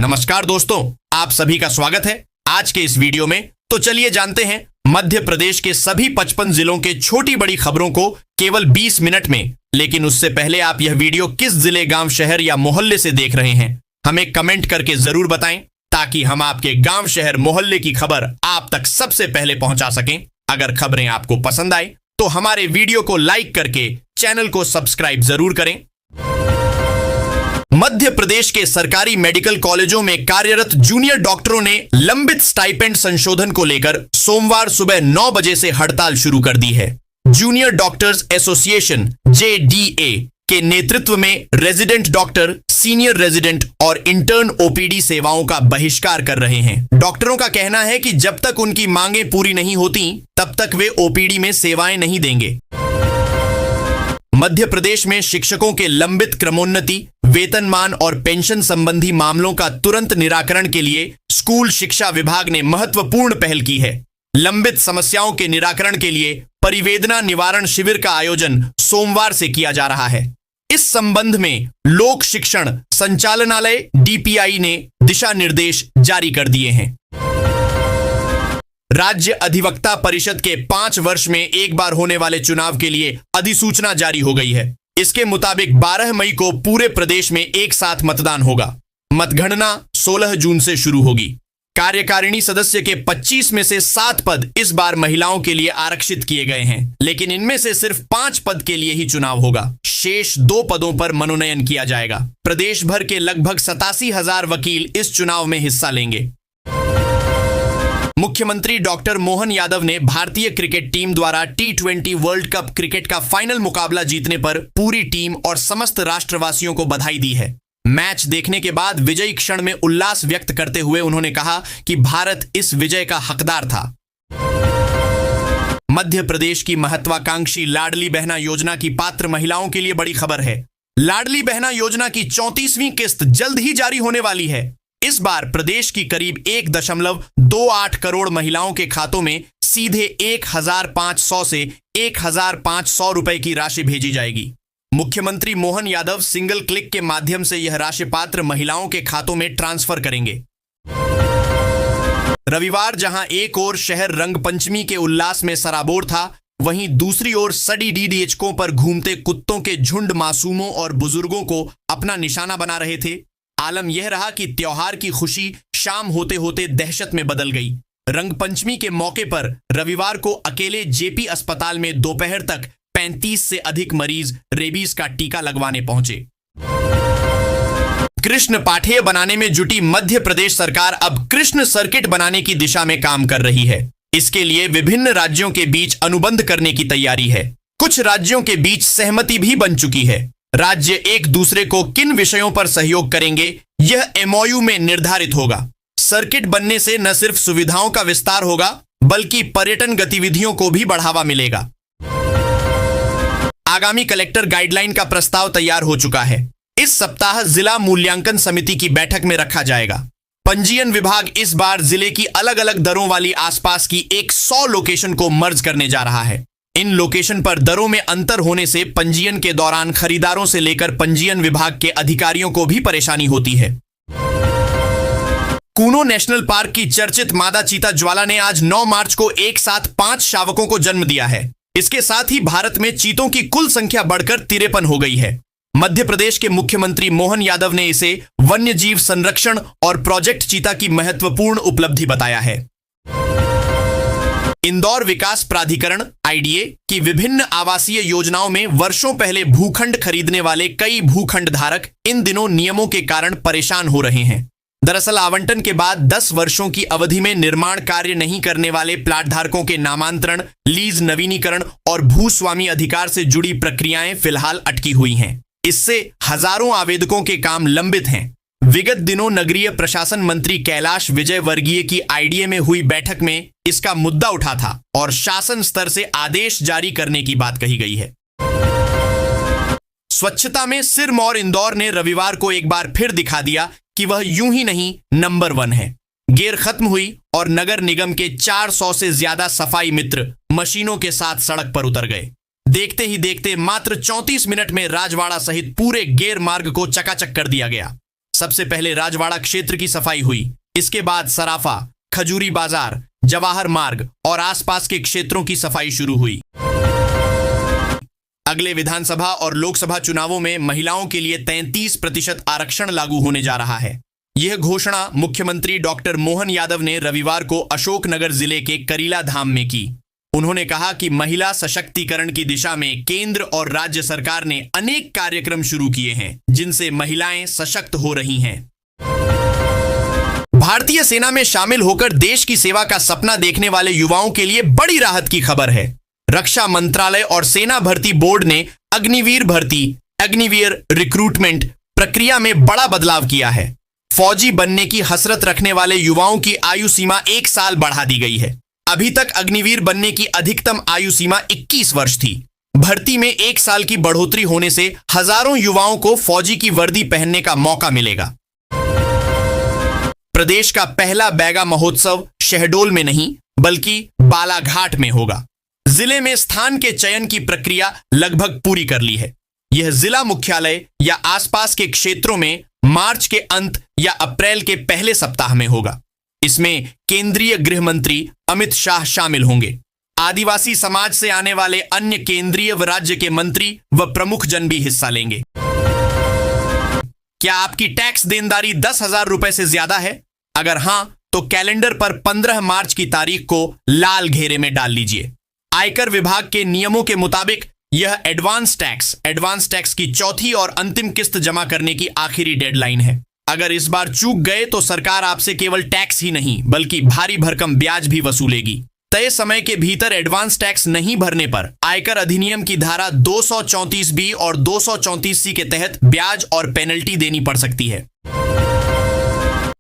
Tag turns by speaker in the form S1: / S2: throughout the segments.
S1: नमस्कार दोस्तों, आप सभी का स्वागत है आज के इस वीडियो में। तो चलिए जानते हैं मध्य प्रदेश के सभी 55 जिलों के छोटी बड़ी खबरों को केवल 20 मिनट में। लेकिन उससे पहले आप यह वीडियो किस जिले, गांव, शहर या मोहल्ले से देख रहे हैं, हमें कमेंट करके जरूर बताएं, ताकि हम आपके गांव, शहर, मोहल्ले की खबर आप तक सबसे पहले पहुंचा सकें। अगर खबरें आपको पसंद आए तो हमारे वीडियो को लाइक करके चैनल को सब्सक्राइब जरूर करें। मध्य प्रदेश के सरकारी मेडिकल कॉलेजों में कार्यरत जूनियर डॉक्टरों ने लंबित स्टाइपेंड संशोधन को लेकर सोमवार सुबह 9 बजे से हड़ताल शुरू कर दी है। जूनियर डॉक्टर्स एसोसिएशन JDA के नेतृत्व में रेजिडेंट डॉक्टर, सीनियर रेजिडेंट और इंटर्न OPD सेवाओं का बहिष्कार कर रहे हैं। डॉक्टरों का कहना है कि जब तक उनकी मांगें पूरी नहीं होती तब तक वे OPD में सेवाएं नहीं देंगे। मध्य प्रदेश में शिक्षकों के लंबित क्रमोन्नति, वेतनमान और पेंशन संबंधी मामलों का तुरंत निराकरण के लिए स्कूल शिक्षा विभाग ने महत्वपूर्ण पहल की है। लंबित समस्याओं के निराकरण के लिए परिवेदना निवारण शिविर का आयोजन सोमवार से किया जा रहा है। इस संबंध में लोक शिक्षण संचालनालय DPI ने दिशा निर्देश जारी कर दिए हैं। राज्य अधिवक्ता परिषद के 5 वर्ष में एक बार होने वाले चुनाव के लिए अधिसूचना जारी हो गई है। इसके मुताबिक 12 मई को पूरे प्रदेश में एक साथ मतदान होगा। मतगणना 16 जून से शुरू होगी। कार्यकारिणी सदस्य के 25 में से 7 पद इस बार महिलाओं के लिए आरक्षित किए गए हैं, लेकिन इनमें से सिर्फ 5 पद के लिए ही चुनाव होगा। शेष 2 पदों पर मनोनयन किया जाएगा। प्रदेश भर के लगभग 87,000 वकील इस चुनाव में हिस्सा लेंगे। मुख्यमंत्री डॉक्टर मोहन यादव ने भारतीय क्रिकेट टीम द्वारा T20 वर्ल्ड कप क्रिकेट का फाइनल मुकाबला जीतने पर पूरी टीम और समस्त राष्ट्रवासियों को बधाई दी है। मैच देखने के बाद विजयी क्षण में उल्लास व्यक्त करते हुए उन्होंने कहा कि भारत इस विजय का हकदार था। मध्य प्रदेश की महत्वाकांक्षी लाडली बहना योजना की पात्र महिलाओं के लिए बड़ी खबर है। लाडली बहना योजना की 34वीं किस्त जल्द ही जारी होने वाली है। इस बार प्रदेश की करीब 1.28 करोड़ महिलाओं के खातों में सीधे 1,500 से 1,500 रुपए की राशि भेजी जाएगी। मुख्यमंत्री मोहन यादव सिंगल क्लिक के माध्यम से यह राशि पात्र महिलाओं के खातों में ट्रांसफर करेंगे। रविवार जहां एक ओर शहर रंगपंचमी के उल्लास में सराबोर था, वहीं दूसरी ओर सड़ी DDHकों पर घूमते कुत्तों के झुंड मासूमों और बुजुर्गों को अपना निशाना बना रहे थे। आलम यह रहा कि त्योहार की खुशी शाम होते होते दहशत में बदल गई। रंगपंचमी के मौके पर रविवार को अकेले JP अस्पताल में दोपहर तक 35 से अधिक मरीज रेबीज का टीका लगवाने पहुंचे। कृष्ण पाठेय बनाने में जुटी मध्य प्रदेश सरकार अब कृष्ण सर्किट बनाने की दिशा में काम कर रही है। इसके लिए विभिन्न राज्यों के बीच अनुबंध करने की तैयारी है। कुछ राज्यों के बीच सहमति भी बन चुकी है। राज्य एक दूसरे को किन विषयों पर सहयोग करेंगे, यह MOU में निर्धारित होगा। सर्किट बनने से न सिर्फ सुविधाओं का विस्तार होगा, बल्कि पर्यटन गतिविधियों को भी बढ़ावा मिलेगा। आगामी कलेक्टर गाइडलाइन का प्रस्ताव तैयार हो चुका है। इस सप्ताह जिला मूल्यांकन समिति की बैठक में रखा जाएगा। पंजीयन विभाग इस बार जिले की अलग अलग दरों वाली आसपास की 100 लोकेशन को मर्ज करने जा रहा है। इन लोकेशन पर दरों में अंतर होने से पंजीयन के दौरान खरीदारों से लेकर पंजीयन विभाग के अधिकारियों को भी परेशानी होती है। कूनो नेशनल पार्क की चर्चित मादा चीता ज्वाला ने आज 9 मार्च को एक साथ 5 शावकों को जन्म दिया है। इसके साथ ही भारत में चीतों की कुल संख्या बढ़कर 53 हो गई है। मध्य प्रदेश के मुख्यमंत्री मोहन यादव ने इसे वन्यजीव संरक्षण और प्रोजेक्ट चीता की महत्वपूर्ण उपलब्धि बताया है। इंदौर विकास प्राधिकरण IDA की विभिन्न आवासीय योजनाओं में वर्षों पहले भूखंड खरीदने वाले कई भूखंड धारक इन दिनों नियमों के कारण परेशान हो रहे हैं। दरअसल आवंटन के बाद 10 वर्षों की अवधि में निर्माण कार्य नहीं करने वाले प्लाट धारकों के नामांतरण, लीज नवीनीकरण और भूस्वामी अधिकार से जुड़ी प्रक्रियाएं फिलहाल अटकी हुई हैं। इससे हजारों आवेदकों के काम लंबित हैं। विगत दिनों नगरीय प्रशासन मंत्री कैलाश विजयवर्गीय की IDA में हुई बैठक में इसका मुद्दा उठा था और शासन स्तर से आदेश जारी करने की बात कही गई है। स्वच्छता में सिरमौर इंदौर ने रविवार को एक बार फिर दिखा दिया कि वह यूं ही नहीं नंबर 1 है। गेर खत्म हुई और नगर निगम के 400 से ज्यादा सफाई मित्र मशीनों के साथ सड़क पर उतर गए। देखते ही देखते मात्र 34 मिनट में राजवाड़ा सहित पूरे गेर मार्ग को चकाचक कर दिया गया। सबसे पहले राजवाड़ा क्षेत्र की सफाई हुई, इसके बाद सराफा, खजूरी बाजार, जवाहर मार्ग और आसपास के क्षेत्रों की सफाई शुरू हुई। अगले विधानसभा और लोकसभा चुनावों में महिलाओं के लिए 33% आरक्षण लागू होने जा रहा है। यह घोषणा मुख्यमंत्री डॉक्टर मोहन यादव ने रविवार को अशोकनगर जिले के करीला धाम में की। उन्होंने कहा कि महिला सशक्तिकरण की दिशा में केंद्र और राज्य सरकार ने अनेक कार्यक्रम शुरू किए हैं, जिनसे महिलाएं सशक्त हो रही हैं। भारतीय सेना में शामिल होकर देश की सेवा का सपना देखने वाले युवाओं के लिए बड़ी राहत की खबर है। रक्षा मंत्रालय और सेना भर्ती बोर्ड ने अग्निवीर रिक्रूटमेंट प्रक्रिया में बड़ा बदलाव किया है। फौजी बनने की हसरत रखने वाले युवाओं की आयु सीमा 1 साल बढ़ा दी गई है। अभी तक अग्निवीर बनने की अधिकतम आयु सीमा 21 वर्ष थी। भर्ती में 1 साल की बढ़ोतरी होने से हजारों युवाओं को फौजी की वर्दी पहनने का मौका मिलेगा। प्रदेश का पहला बैगा महोत्सव शहडोल में नहीं बल्कि बालाघाट में होगा। जिले में स्थान के चयन की प्रक्रिया लगभग पूरी कर ली है। यह जिला मुख्यालय या आसपास के क्षेत्रों में मार्च के अंत या अप्रैल के पहले सप्ताह में होगा। इसमें केंद्रीय गृह मंत्री अमित शाह शामिल होंगे। आदिवासी समाज से आने वाले अन्य केंद्रीय व राज्य के मंत्री व प्रमुख जन भी हिस्सा लेंगे। क्या आपकी टैक्स देनदारी 10,000 रुपए से ज्यादा है? अगर हां, तो कैलेंडर पर 15 मार्च की तारीख को लाल घेरे में डाल लीजिए। आयकर विभाग के नियमों के मुताबिक यह एडवांस टैक्स की चौथी और अंतिम किस्त जमा करने की आखिरी डेडलाइन है। अगर इस बार चूक गए तो सरकार आपसे केवल टैक्स ही नहीं बल्कि भारी भरकम ब्याज भी वसूलेगी। तय समय के भीतर एडवांस टैक्स नहीं भरने पर आयकर अधिनियम की धारा 234B और 234C के तहत ब्याज और पेनल्टी देनी पड़ सकती है।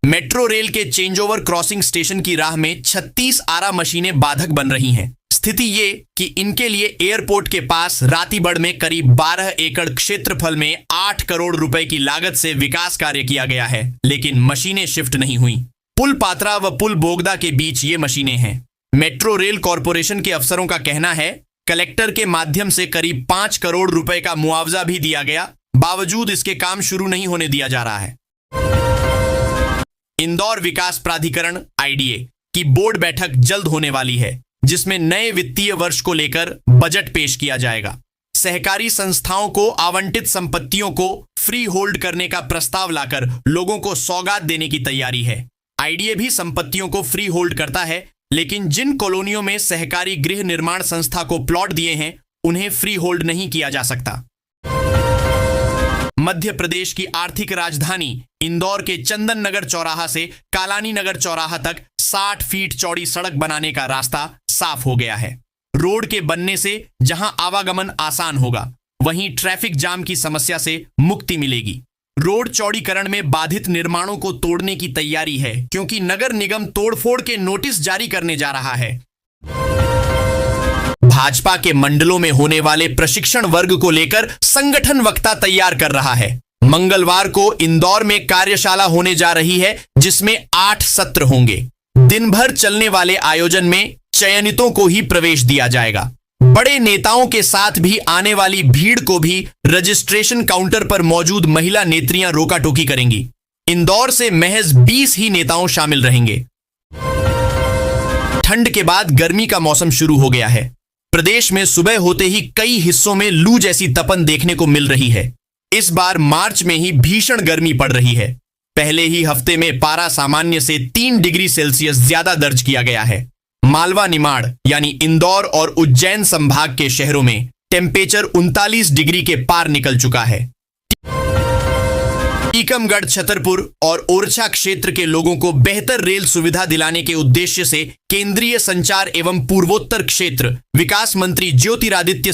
S1: मेट्रो रेल के चेंजओवर क्रॉसिंग स्टेशन की राह में 36 आरा मशीनें बाधक बन रही हैं। स्थिति ये कि इनके लिए एयरपोर्ट के पास रातीबड़ में करीब 12 एकड़ क्षेत्रफल में 8 करोड़ रुपए की लागत से विकास कार्य किया गया है, लेकिन मशीनें शिफ्ट नहीं हुई। पुल पात्रा व पुल बोगदा के बीच ये मशीनें हैं। मेट्रो रेल कॉरपोरेशन के अफसरों का कहना है, कलेक्टर के माध्यम से करीब 5 करोड़ रुपए का मुआवजा भी दिया गया, बावजूद इसके काम शुरू नहीं होने दिया जा रहा है। इंदौर विकास प्राधिकरण IDA की बोर्ड बैठक जल्द होने वाली है, जिसमें नए वित्तीय वर्ष को लेकर बजट पेश किया जाएगा। सहकारी संस्थाओं को आवंटित संपत्तियों को फ्री होल्ड करने का प्रस्ताव लाकर लोगों को सौगात देने की तैयारी है। IDA भी संपत्तियों को फ्री होल्ड करता है, लेकिन जिन कॉलोनियों में सहकारी गृह निर्माण संस्था को प्लॉट दिए हैं, उन्हें फ्री होल्ड नहीं किया जा सकता। मध्य प्रदेश की आर्थिक राजधानी इंदौर के चंदन नगर चौराहा से कालानी नगर चौराहा तक 60 फीट चौड़ी सड़क बनाने का रास्ता साफ हो गया है। रोड के बनने से जहां आवागमन आसान होगा, वहीं ट्रैफिक जाम की समस्या से मुक्ति मिलेगी। रोड चौड़ीकरण में बाधित निर्माणों को तोड़ने की तैयारी है, क्योंकि नगर निगम तोड़फोड़ के नोटिस जारी करने जा रहा है। भाजपा के मंडलों में होने वाले प्रशिक्षण वर्ग को लेकर संगठन वक्ता तैयार कर रहा है। मंगलवार को इंदौर में कार्यशाला होने जा रही है, जिसमें 8 सत्र होंगे। दिन भर चलने वाले आयोजन में चयनितों को ही प्रवेश दिया जाएगा। बड़े नेताओं के साथ भी आने वाली भीड़ को भी रजिस्ट्रेशन काउंटर पर मौजूद महिला नेत्रियां रोका टोकी करेंगी। इंदौर से महज 20 ही नेताओं शामिल रहेंगे। ठंड के बाद गर्मी का मौसम शुरू हो गया है। प्रदेश में सुबह होते ही कई हिस्सों में लू जैसी तपन देखने को मिल रही है। इस बार मार्च में ही भीषण गर्मी पड़ रही है। पहले ही हफ्ते में पारा सामान्य से 3 डिग्री सेल्सियस ज्यादा दर्ज किया गया है। मालवा निमाड़ यानी इंदौर और उज्जैन संभाग के शहरों में टेम्परेचर 39 डिग्री के पार निकल चुका है। टीकमगढ़, छतरपुर और ओरछा क्षेत्र के लोगों को बेहतर रेल सुविधा दिलाने के उद्देश्य से केंद्रीय संचार एवं पूर्वोत्तर क्षेत्र विकास मंत्री ज्योतिरादित्य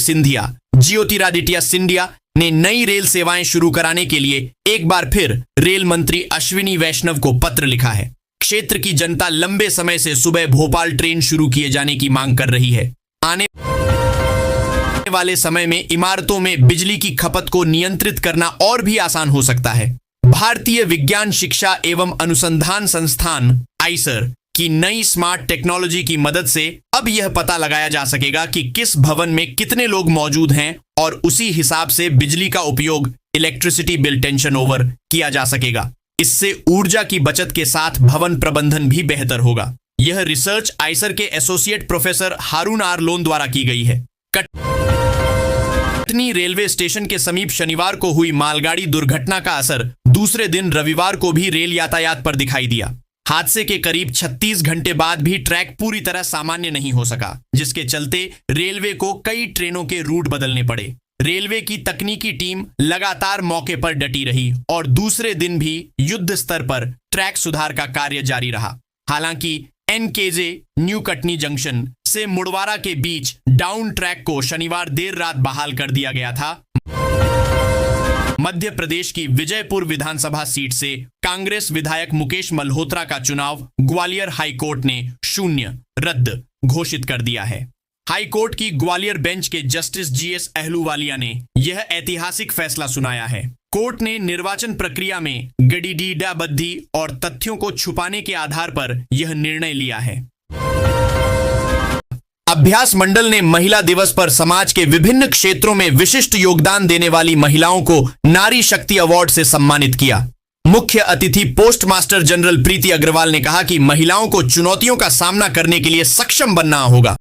S1: सिंधिया ने नई रेल सेवाएं शुरू कराने के लिए एक बार फिर रेल मंत्री अश्विनी वैष्णव को पत्र लिखा है। क्षेत्र की जनता लंबे समय से सुबह भोपाल ट्रेन शुरू किए जाने की मांग कर रही है। आने वाले समय में इमारतों में बिजली की खपत को नियंत्रित करना और भी आसान हो सकता है। भारतीय विज्ञान शिक्षा एवं अनुसंधान संस्थान आइसर की नई स्मार्ट टेक्नोलॉजी की मदद से अब यह पता लगाया जा सकेगा कि किस भवन में कितने लोग मौजूद हैं और उसी हिसाब से बिजली का उपयोग इलेक्ट्रिसिटी बिल टेंशन ओवर किया जा सकेगा। इससे ऊर्जा की बचत के साथ भवन प्रबंधन भी बेहतर होगा। यह रिसर्च आइसर के एसोसिएट प्रोफेसर हारून आर लोन द्वारा की गई है। कटनी रेलवे स्टेशन के समीप शनिवार को हुई मालगाड़ी दुर्घटना का असर दूसरे दिन रविवार को भी रेल यातायात पर दिखाई दिया। हादसे के करीब 36 घंटे बाद भी ट्रैक पूरी तरह सामान्य नहीं हो सका, जिसके चलते रेलवे को कई ट्रेनों के रूट बदलने पड़े। रेलवे की तकनीकी टीम लगातार मौके पर डटी रही और दूसरे दिन भी युद्ध स्तर पर ट्रैक सुधार का कार्य जारी रहा। हालांकि एनकेजे न्यू कटनी जंक्शन से मुड़वारा के बीच डाउन ट्रैक को शनिवार देर रात बहाल कर दिया गया था। मध्य प्रदेश की विजयपुर विधानसभा सीट से कांग्रेस विधायक मुकेश मल्होत्रा का चुनाव ग्वालियर हाईकोर्ट ने शून्य रद्द घोषित कर दिया है। हाईकोर्ट की ग्वालियर बेंच के जस्टिस जीएस अहलूवालिया ने यह ऐतिहासिक फैसला सुनाया है। कोर्ट ने निर्वाचन प्रक्रिया में गड़ीडीडाबद्दी और तथ्यों को छुपाने के आधार पर यह निर्णय लिया है। अभ्यास मंडल ने महिला दिवस पर समाज के विभिन्न क्षेत्रों में विशिष्ट योगदान देने वाली महिलाओं को नारी शक्ति अवार्ड से सम्मानित किया। मुख्य अतिथि पोस्ट मास्टर जनरल प्रीति अग्रवाल ने कहा कि महिलाओं को चुनौतियों का सामना करने के लिए सक्षम बनना होगा।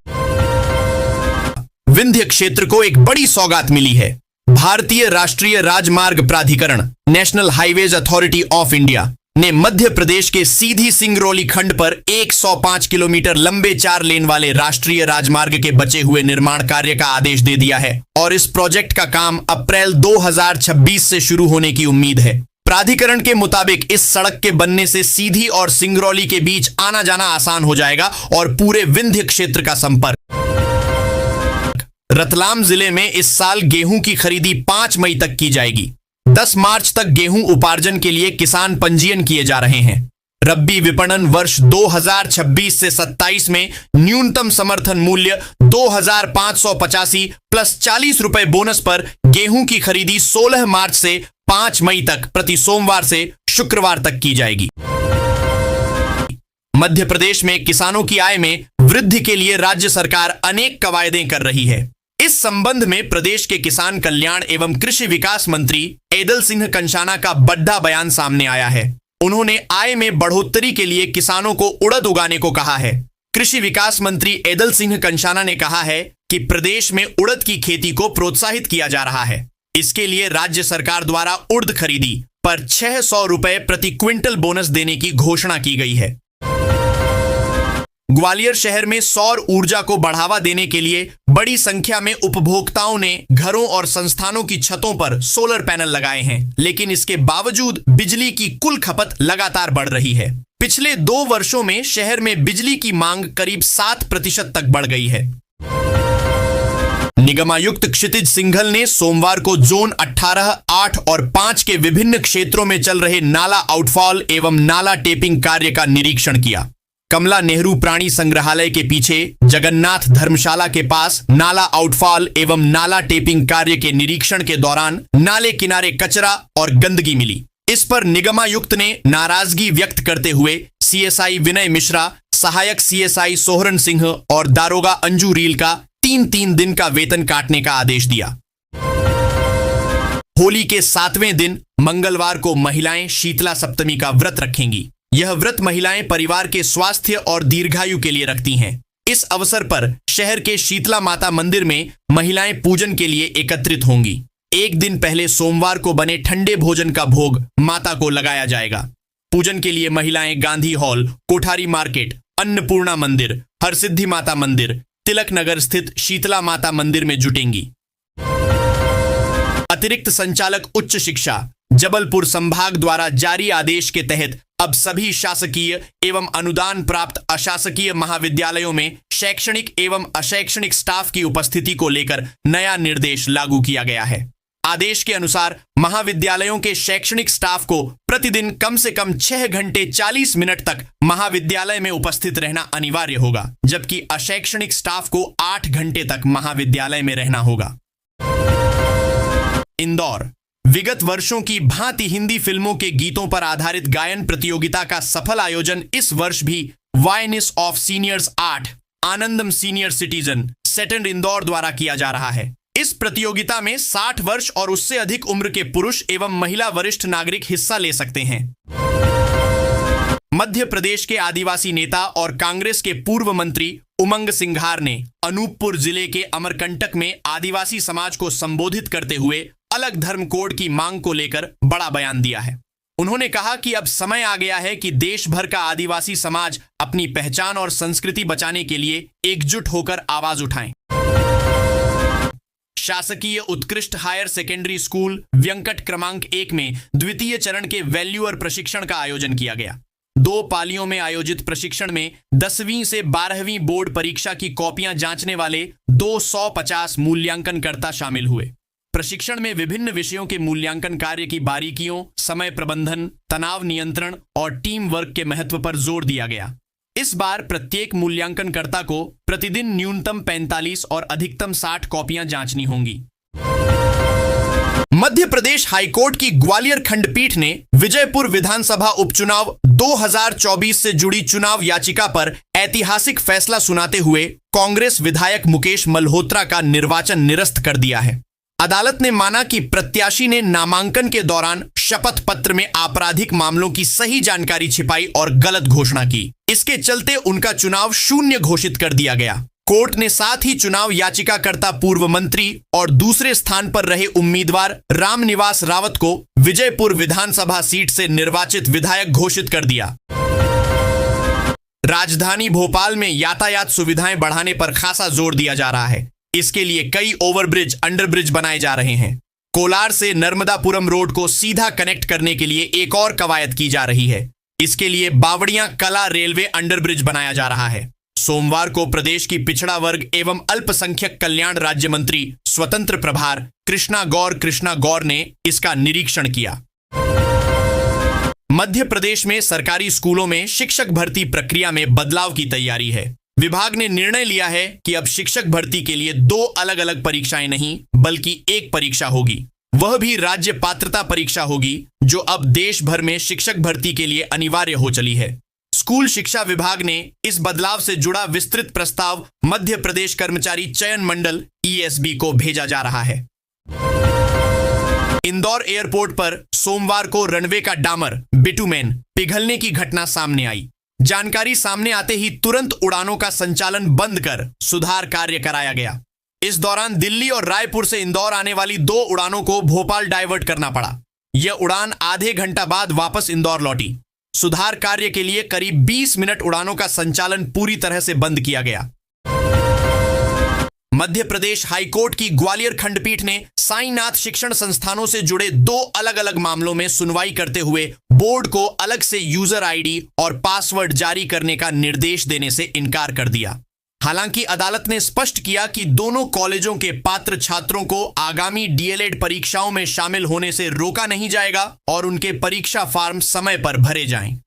S1: विंध्य क्षेत्र को एक बड़ी सौगात मिली है। भारतीय राष्ट्रीय राजमार्ग प्राधिकरण national highways authority of India ने मध्य प्रदेश के सीधी सिंगरौली खंड पर 105 किलोमीटर लंबे 4 लेन वाले राष्ट्रीय राजमार्ग के बचे हुए निर्माण कार्य का आदेश दे दिया है और इस प्रोजेक्ट का काम अप्रैल 2026 से शुरू होने की उम्मीद है। प्राधिकरण के मुताबिक इस सड़क के बनने से सीधी और सिंगरौली के बीच आना जाना आसान हो जाएगा और पूरे विंध्य क्षेत्र का संपर्क। रतलाम जिले में इस साल गेहूं की खरीदी 5 मई तक की जाएगी। 10 मार्च तक गेहूं उपार्जन के लिए किसान पंजीयन किए जा रहे हैं। रब्बी विपणन वर्ष 2026 से 27 में न्यूनतम समर्थन मूल्य 2585 प्लस 40 रुपए बोनस पर गेहूं की खरीदी 16 मार्च से 5 मई तक प्रति सोमवार से शुक्रवार तक की जाएगी। मध्य प्रदेश में किसानों की आय में वृद्धि के लिए राज्य सरकार अनेक कवायदें कर रही है। इस संबंध में प्रदेश के किसान कल्याण एवं कृषि विकास मंत्री ऐदल सिंह कंषाना का बड़ा बयान सामने आया है। उन्होंने आय में बढ़ोतरी के लिए किसानों को उड़द उगाने को कहा है। कृषि विकास मंत्री ऐदल सिंह कंषाना ने कहा है कि प्रदेश में उड़द की खेती को प्रोत्साहित किया जा रहा है। इसके लिए राज्य सरकार द्वारा उड़द खरीदी पर 600 रुपए प्रति क्विंटल बोनस देने की घोषणा की गई है। ग्वालियर शहर में सौर ऊर्जा को बढ़ावा देने के लिए बड़ी संख्या में उपभोक्ताओं ने घरों और संस्थानों की छतों पर सोलर पैनल लगाए हैं, लेकिन इसके बावजूद बिजली की कुल खपत लगातार बढ़ रही है। पिछले 2 वर्षों में शहर में बिजली की मांग करीब 7% तक बढ़ गई है। निगमायुक्त क्षितिज सिंघल ने सोमवार को जोन 18, 8 और 5 के विभिन्न क्षेत्रों में चल रहे नाला आउटफॉल एवं नाला टेपिंग कार्य का निरीक्षण किया। कमला नेहरू प्राणी संग्रहालय के पीछे जगन्नाथ धर्मशाला के पास नाला आउटफॉल एवं नाला टेपिंग कार्य के निरीक्षण के दौरान नाले किनारे कचरा और गंदगी मिली। इस पर निगमायुक्त ने नाराजगी व्यक्त करते हुए सीएसआई विनय मिश्रा, सहायक सीएसआई सोहरन सिंह और दारोगा अंजू रील का 3-3 दिन का वेतन काटने का आदेश दिया। होली के 7वें दिन मंगलवार को महिलाएं शीतला सप्तमी का व्रत रखेंगी। यह व्रत महिलाएं परिवार के स्वास्थ्य और दीर्घायु के लिए रखती हैं। इस अवसर पर शहर के शीतला माता मंदिर में महिलाएं पूजन के लिए एकत्रित होंगी। एक दिन पहले सोमवार को बने ठंडे भोजन का भोग माता को लगाया जाएगा। पूजन के लिए महिलाएं गांधी हॉल, कोठारी मार्केट, अन्नपूर्णा मंदिर, हरसिद्धि माता मंदिर, तिलक नगर स्थित शीतला माता मंदिर में जुटेंगी। अतिरिक्त संचालक उच्च शिक्षा जबलपुर संभाग द्वारा जारी आदेश के तहत अब सभी शासकीय एवं अनुदान प्राप्त अशासकीय महाविद्यालयों में शैक्षणिक एवं अशैक्षणिक स्टाफ की उपस्थिति को लेकर नया निर्देश लागू किया गया है। आदेश के अनुसार महाविद्यालयों के शैक्षणिक स्टाफ को प्रतिदिन कम से कम 6 घंटे 40 मिनट तक महाविद्यालय में उपस्थित रहना अनिवार्य होगा, जबकि अशैक्षणिक स्टाफ को 8 घंटे तक महाविद्यालय में रहना होगा। इंदौर विगत वर्षों की भांति हिंदी फिल्मों के गीतों पर आधारित गायन प्रतियोगिता का सफल आयोजन इस वर्ष भी वायनिस of seniors 8 Anandam senior citizen सेटेंड इंदौर द्वारा किया जा रहा है। इस प्रतियोगिता में 60 वर्ष और उससे अधिक उम्र के पुरुष एवं महिला वरिष्ठ नागरिक हिस्सा ले सकते हैं। मध्य प्रदेश के आदिवासी नेता और कांग्रेस के पूर्व मंत्री उमंग सिंघार ने अनूपपुर जिले के अमरकंटक में आदिवासी समाज को संबोधित करते हुए अलग धर्म कोड की मांग को लेकर बड़ा बयान दिया है। उन्होंने कहा कि अब समय आ गया है कि देश भर का आदिवासी समाज अपनी पहचान और संस्कृति बचाने के लिए एकजुट होकर आवाज उठाएं। शासकीय उत्कृष्ट हायर सेकेंडरी स्कूल व्यंकट क्रमांक 1 में द्वितीय चरण के वैल्यूअर प्रशिक्षण का आयोजन किया गया। 2 पालियों में आयोजित प्रशिक्षण में 10वीं से 12वीं बोर्ड परीक्षा की कॉपियां जांचने वाले 250 मूल्यांकनकर्ता शामिल हुए। प्रशिक्षण में विभिन्न विषयों के मूल्यांकन कार्य की बारीकियों, समय प्रबंधन, तनाव नियंत्रण और टीम वर्क के महत्व पर जोर दिया गया। इस बार प्रत्येक मूल्यांकनकर्ता को प्रतिदिन न्यूनतम 45 और अधिकतम 60 कॉपियां जांचनी होंगी। मध्य प्रदेश हाईकोर्ट की ग्वालियर खंडपीठ ने विजयपुर विधानसभा उपचुनाव 2024 से जुड़ी चुनाव याचिका पर ऐतिहासिक फैसला सुनाते हुए कांग्रेस विधायक मुकेश मल्होत्रा का निर्वाचन निरस्त कर दिया है। अदालत ने माना कि प्रत्याशी ने नामांकन के दौरान शपथ पत्र में आपराधिक मामलों की सही जानकारी छिपाई और गलत घोषणा की। इसके चलते उनका चुनाव शून्य घोषित कर दिया गया। कोर्ट ने साथ ही चुनाव याचिकाकर्ता पूर्व मंत्री और दूसरे स्थान पर रहे उम्मीदवार रामनिवास रावत को विजयपुर विधानसभा सीट से निर्वाचित विधायक घोषित कर दिया। राजधानी भोपाल में यातायात सुविधाएं बढ़ाने पर खासा जोर दिया जा रहा है। इसके लिए कई ओवरब्रिज, अंडरब्रिज बनाए जा रहे हैं। कोलार से नर्मदापुरम रोड को सीधा कनेक्ट करने के लिए एक और कवायद की जा रही है। इसके लिए बावड़ियां कला रेलवे अंडरब्रिज बनाया जा रहा है। सोमवार को प्रदेश की पिछड़ा वर्ग एवं अल्पसंख्यक कल्याण राज्य मंत्री स्वतंत्र प्रभार कृष्णा गौर ने इसका निरीक्षण किया। मध्य प्रदेश में सरकारी स्कूलों में शिक्षक भर्ती प्रक्रिया में बदलाव की तैयारी है। विभाग ने निर्णय लिया है कि अब शिक्षक भर्ती के लिए 2 अलग अलग परीक्षाएं नहीं बल्कि एक परीक्षा होगी। वह भी राज्य पात्रता परीक्षा होगी, जो अब देश भर में शिक्षक भर्ती के लिए अनिवार्य हो चली है। स्कूल शिक्षा विभाग ने इस बदलाव से जुड़ा विस्तृत प्रस्ताव मध्य प्रदेश कर्मचारी चयन मंडल ESB को भेजा जा रहा है। इंदौर एयरपोर्ट पर सोमवार को रनवे का डामर बिटुमेन पिघलने की घटना सामने आई। जानकारी सामने आते ही तुरंत उड़ानों का संचालन बंद कर सुधार कार्य कराया गया। इस दौरान दिल्ली और रायपुर से इंदौर आने वाली 2 उड़ानों को भोपाल डाइवर्ट करना पड़ा। यह उड़ान आधे घंटा बाद वापस इंदौर लौटी। सुधार कार्य के लिए करीब 20 मिनट उड़ानों का संचालन पूरी तरह से बंद किया गया। मध्य प्रदेश हाईकोर्ट की ग्वालियर खंडपीठ ने साईनाथ शिक्षण संस्थानों से जुड़े 2 अलग अलग मामलों में सुनवाई करते हुए बोर्ड को अलग से यूजर आईडी और पासवर्ड जारी करने का निर्देश देने से इनकार कर दिया। हालांकि अदालत ने स्पष्ट किया कि दोनों कॉलेजों के पात्र छात्रों को आगामी DLED परीक्षाओं में शामिल होने से रोका नहीं जाएगा और उनके परीक्षा फॉर्म समय पर भरे जाएं।